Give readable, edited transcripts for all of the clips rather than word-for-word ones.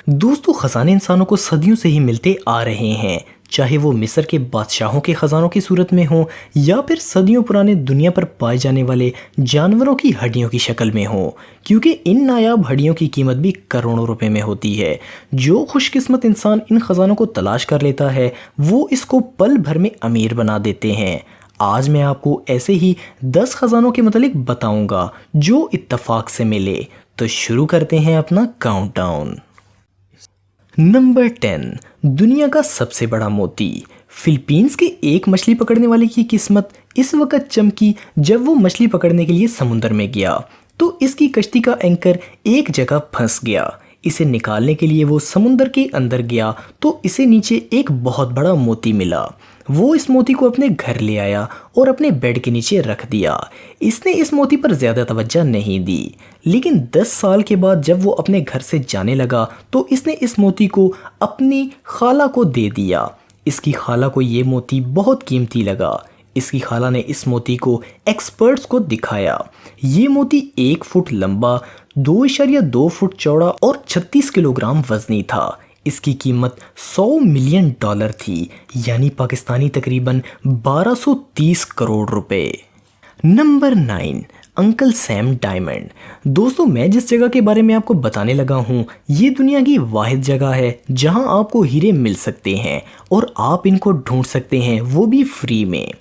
दोस्तों, खजाने इंसानों को सदियों से ही मिलते आ रहे हैं, चाहे वो मिस्र के बादशाहों के खजानों की सूरत में हो या फिर सदियों पुराने दुनिया पर पाए जाने वाले जानवरों की हड्डियों की शक्ल में हो, क्योंकि इन नायाब हड्डियों की कीमत भी करोड़ों रुपए में होती है। जो खुशकिस्मत इंसान इन खजानों को तलाश कर लेता है वो इसको पल भर में अमीर बना देते हैं। आज मैं आपको ऐसे ही 10 खजानों के मतलब बताऊंगा जो इत्तेफाक से मिले। तो शुरू करते हैं अपना काउंटडाउन। नंबर 10, दुनिया का सबसे बड़ा मोती। फिलीपींस के एक मछली पकड़ने वाले की किस्मत इस वक्त चमकी जब वो मछली पकड़ने के लिए समुद्र में गया तो इसकी कश्ती का एंकर एक जगह फंस गया। इसे निकालने के लिए वो समुद्र के अंदर गया तो इसे नीचे एक बहुत बड़ा मोती मिला। वो इस मोती को अपने घर ले आया और अपने बेड के नीचे रख दिया। इसने इस मोती पर ज़्यादा तवज्जो नहीं दी, लेकिन 10 साल के बाद जब वो अपने घर से जाने लगा तो इसने इस मोती को अपनी खाला को दे दिया। इसकी खाला को ये मोती बहुत कीमती लगा। इसकी खाला ने इस मोती को एक्सपर्ट्स को दिखाया। ये मोती 1 फुट लंबा, 2.2 फुट चौड़ा और 36 किलोग्राम वजनी था। इसकी कीमत $100 मिलियन थी, यानी पाकिस्तानी तकरीबन 1230 करोड़ रुपए। Number 9, uncle Sam diamond. दोस्तों, मैं जिस जगह के बारे में आपको बताने लगा हूँ ये दुनिया की वाहिद जगह है जहाँ आपको हीरे मिल सकते हैं और आप इनको ढूंढ सकते हैं, वो भी फ्री में।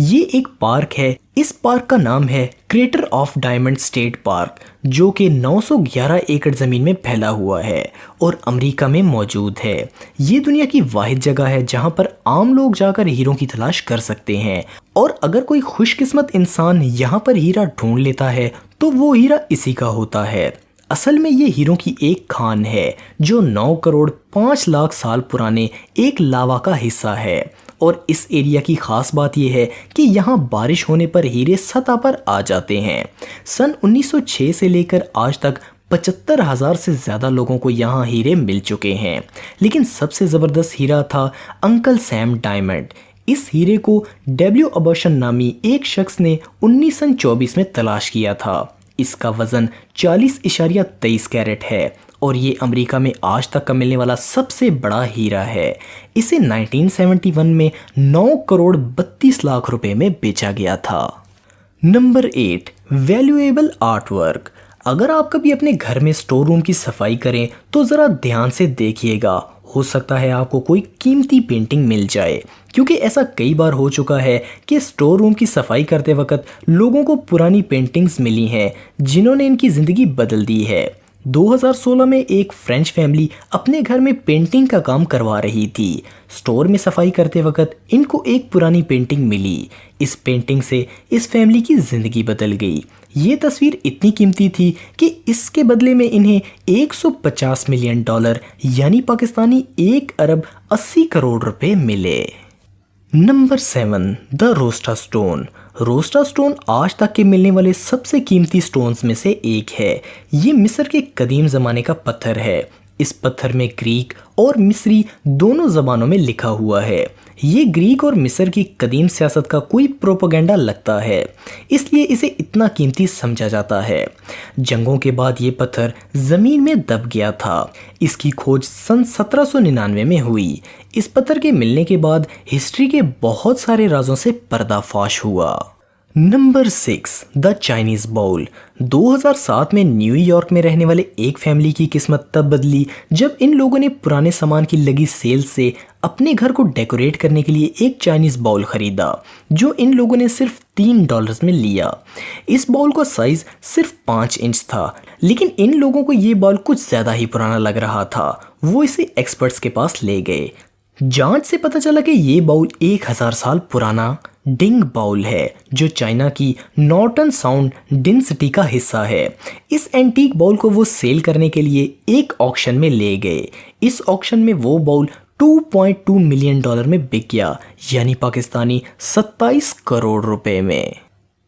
ये एक पार्क है। इस पार्क का नाम है crater of diamond state park, जो कि 911 एकड़ ज़मीन में फैला हुआ है और अमेरिका में मौजूद है। ये दुनिया की वाहिद जगह है जहां पर आम लोग जाकर हीरों की तलाश कर सकते हैं और अगर कोई खुशकिस्मत इंसान यहां पर हीरा ढूंढ लेता है तो वो हीरा इसी का होता है। असल में ये हीरों की एक खान है जो 9 करोड़ 5 लाख साल पुराने एक लावा का हिस्सा है। और इस एरिया की ख़ास बात यह है कि यहाँ बारिश होने पर हीरे सतह पर आ जाते हैं। सन 1906 से लेकर आज तक 75,000 से ज़्यादा लोगों को यहाँ हीरे मिल चुके हैं, लेकिन सबसे ज़बरदस्त हीरा था अंकल सैम डायमंड। इस हीरे को डब्ल्यू अबर्शन नामी एक शख्स ने 1924 में तलाश किया था। इसका वज़न 40.23 कैरेट है और ये अमेरिका में आज तक का मिलने वाला सबसे बड़ा हीरा है। इसे 1971 में 9 करोड़ 32 लाख रुपए में बेचा गया था। Number 8, valuable art work. अगर आप कभी अपने घर में स्टोर रूम की सफाई करें तो ज़रा ध्यान से देखिएगा, हो सकता है आपको कोई कीमती पेंटिंग मिल जाए, क्योंकि ऐसा कई बार हो चुका है कि स्टोर रूम की सफाई करते वक्त लोगों को पुरानी पेंटिंग्स मिली हैं जिन्होंने इनकी ज़िंदगी बदल दी है। 2016 में एक फ्रेंच फैमिली अपने घर में पेंटिंग का काम करवा रही थी। स्टोर में सफाई करते वक्त इनको एक पुरानी पेंटिंग मिली। इस पेंटिंग से इस फैमिली की ज़िंदगी बदल गई। ये तस्वीर इतनी कीमती थी कि इसके बदले में इन्हें $150 मिलियन यानी पाकिस्तानी 1 अरब 80 करोड़ रुपए मिले। Number 7, the Rosetta Stone. Rosetta Stone आज तक के मिलने वाले सबसे कीमती स्टोन्स में से एक है। ये मिस्र के कदीम ज़माने का पत्थर है। इस पत्थर में ग्रीक और मिस्री दोनों ज़बानों में लिखा हुआ है। ये ग्रीक और मिस्र की कदीम सियासत का कोई प्रोपेगेंडा लगता है, इसलिए इसे इतना कीमती समझा जाता है। जंगों के बाद ये पत्थर ज़मीन में दब गया था। इसकी खोज सन 1799 में हुई। इस पत्थर के मिलने के बाद हिस्ट्री के बहुत सारे राजों से पर्दाफाश हुआ। Number 6, the Chinese bowl. 2007 में न्यूयॉर्क में रहने वाले एक फैमिली की किस्मत तब बदली जब इन लोगों ने पुराने सामान की लगी सेल से अपने घर को डेकोरेट करने के लिए एक चाइनीज़ बाउल ख़रीदा, जो इन लोगों ने सिर्फ $3 में लिया। इस बाउल का साइज़ सिर्फ 5 इंच था, लेकिन इन लोगों को ये बाउल कुछ ज़्यादा ही पुराना लग रहा था। वो इसे एक्सपर्ट्स के पास ले गए। जांच से पता चला कि ये बाउल 1000 साल पुराना डिंग बाउल है, जो चाइना की नॉर्टन साउंड डिन सिटी का हिस्सा है। इस एंटीक बाउल को वो सेल करने के लिए एक ऑक्शन में ले गए। इस ऑक्शन में वो बाउल $2.2 मिलियन में बिक गया, यानी पाकिस्तानी 27 करोड़ रुपए में।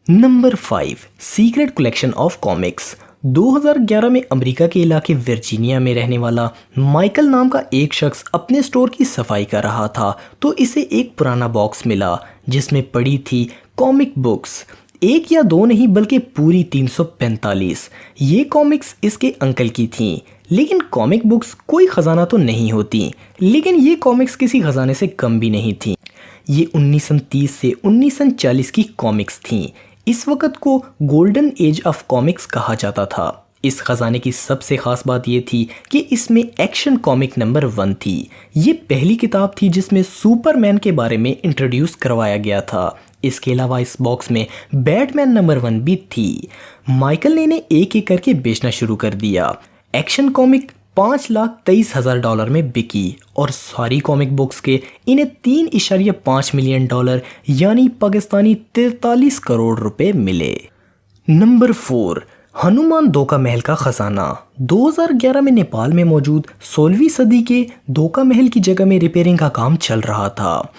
Number 5, secret collection of comics. 2011 में अमेरिका के इलाके वर्जीनिया में रहने वाला माइकल नाम का एक शख्स अपने स्टोर की सफाई कर रहा था तो इसे एक पुराना बॉक्स मिला जिसमें पड़ी थी कॉमिक बुक्स। 1 या 2 नहीं बल्कि पूरी 345। ये कॉमिक्स इसके अंकल की थीं। लेकिन कॉमिक बुक्स कोई खजाना तो नहीं होती, लेकिन ये कॉमिक्स किसी खजाने से कम भी नहीं थी। ये 1930 से 1940 की कॉमिक्स थीं। इस वक्त को गोल्डन एज ऑफ कॉमिक्स कहा जाता था। इस खजाने की सबसे खास बात ये थी कि इसमें एक्शन कॉमिक नंबर 1 थी। ये पहली किताब थी जिसमें सुपरमैन के बारे में इंट्रोड्यूस करवाया गया था। इसके अलावा इस बॉक्स में बैटमैन नंबर 1 भी थी। माइकल ने इन्हें एक एक करके बेचना शुरू कर दिया। एक्शन कॉमिक $5,23,000 में बिकी और सारी कॉमिक बुक्स के इन्हें $3.5 मिलियन यानी पाकिस्तानी 43 करोड़ रुपए मिले। नंबर 4, हनुमान दोका महल का खजाना। 2011 में नेपाल में मौजूद 16वीं सदी के दोका महल की जगह में रिपेयरिंग का काम चल रहा था।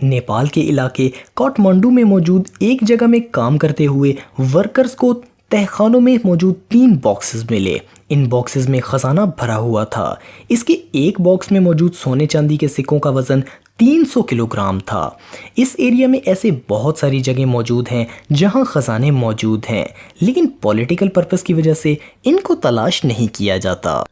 नेपाल के इलाके काठमांडू में मौजूद एक जगह में काम करते हुए वर्कर्स को तहखानों में मौजूद 3 बॉक्सेस मिले। इन बॉक्सेस में खजाना भरा हुआ था। इसके एक बॉक्स में मौजूद सोने चांदी के सिक्कों का वजन 300 किलोग्राम था। इस एरिया में ऐसे बहुत सारी जगह मौजूद हैं जहां खजाने मौजूद हैं, लेकिन पॉलिटिकल पर्पस की वजह से इनको तलाश नहीं किया जाता।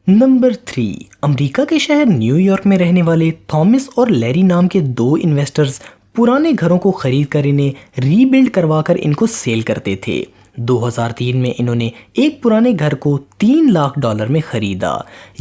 नंबर 3, अमेरिका के शहर न्यूयॉर्क में रहने वाले थॉमस और लैरी नाम के 2 इन्वेस्टर्स पुराने घरों को खरीद कर इन्हें रीबिल्ड करवाकर इनको सेल करते थे। 2003 में इन्होंने एक पुराने घर को $3 लाख में खरीदा।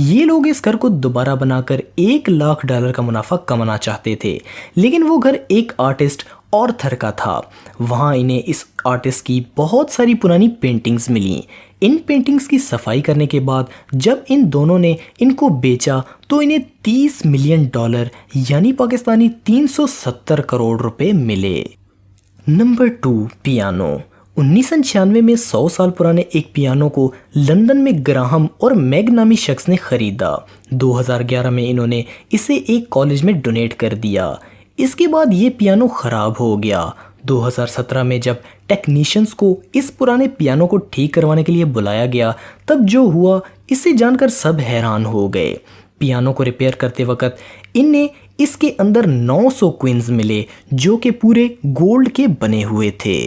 ये लोग इस घर को दोबारा बनाकर $1 लाख का मुनाफा कमाना चाहते थे, लेकिन वो घर एक आर्टिस्ट ऑर्थर का था। वहाँ इन्हें इस आर्टिस्ट की बहुत सारी पुरानी पेंटिंग्स मिली। इन पेंटिंग्स की सफाई करने के बाद जब इन दोनों ने इनको बेचा तो इन्हें $30 मिलियन यानी पाकिस्तानी 370 करोड़ रुपए मिले। Number 2, piano. 1996 में 100 साल पुराने एक पियानो को लंदन में ग्राहम और मैग नामी शख्स ने खरीदा। 2011 में इन्होंने इसे एक कॉलेज में डोनेट कर दिया। इसके बाद ये पियानो ख़राब हो गया। 2017 में जब टेक्नीशियंस को इस पुराने पियानो को ठीक करवाने के लिए बुलाया गया, तब जो हुआ इससे जानकर सब हैरान हो गए। पियानो को रिपेयर करते वक्त इन्हें इसके अंदर 900 क्विंस मिले जो कि पूरे गोल्ड के बने हुए थे।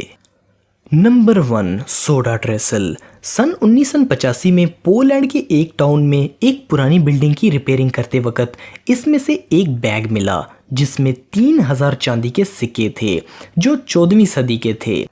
Number 1, soda ट्रेसल। सन 1985 में पोलैंड के एक टाउन में एक पुरानी बिल्डिंग की रिपेयरिंग करते वक्त इसमें से एक बैग मिला जिसमें 3000 चांदी के सिक्के थे जो 14वीं सदी के थे।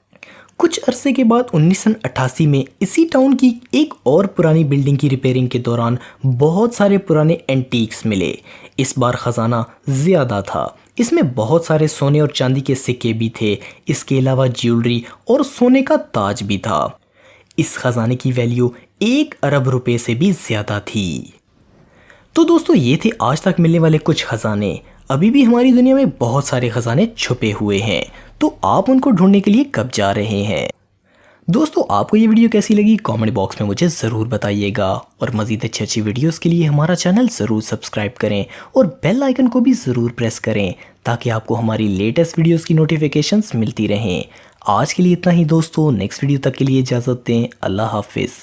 कुछ अरसे के बाद 1988 में इसी टाउन की एक और पुरानी बिल्डिंग की रिपेयरिंग के दौरान बहुत सारे पुराने एंटीक्स मिले। इस बार खजाना ज़्यादा था। इसमें बहुत सारे सोने और चांदी के सिक्के भी थे। इसके अलावा ज्वेलरी और सोने का ताज भी था। इस खजाने की वैल्यू 1 अरब रुपए से भी ज़्यादा थी। तो दोस्तों, ये थे आज तक मिलने वाले कुछ खजाने। अभी भी हमारी दुनिया में बहुत सारे खजाने छुपे हुए हैं, तो आप उनको ढूंढने के लिए कब जा रहे हैं? दोस्तों, आपको ये वीडियो कैसी लगी कमेंट बॉक्स में मुझे ज़रूर बताइएगा और मज़ीद अच्छी वीडियोस के लिए हमारा चैनल ज़रूर सब्सक्राइब करें और बेल आइकन को भी ज़रूर प्रेस करें ताकि आपको हमारी लेटेस्ट वीडियोस की नोटिफिकेशंस मिलती रहें। आज के लिए इतना ही दोस्तों, नेक्स्ट वीडियो तक के लिए इजाज़त दें। अल्लाह हाफिज़।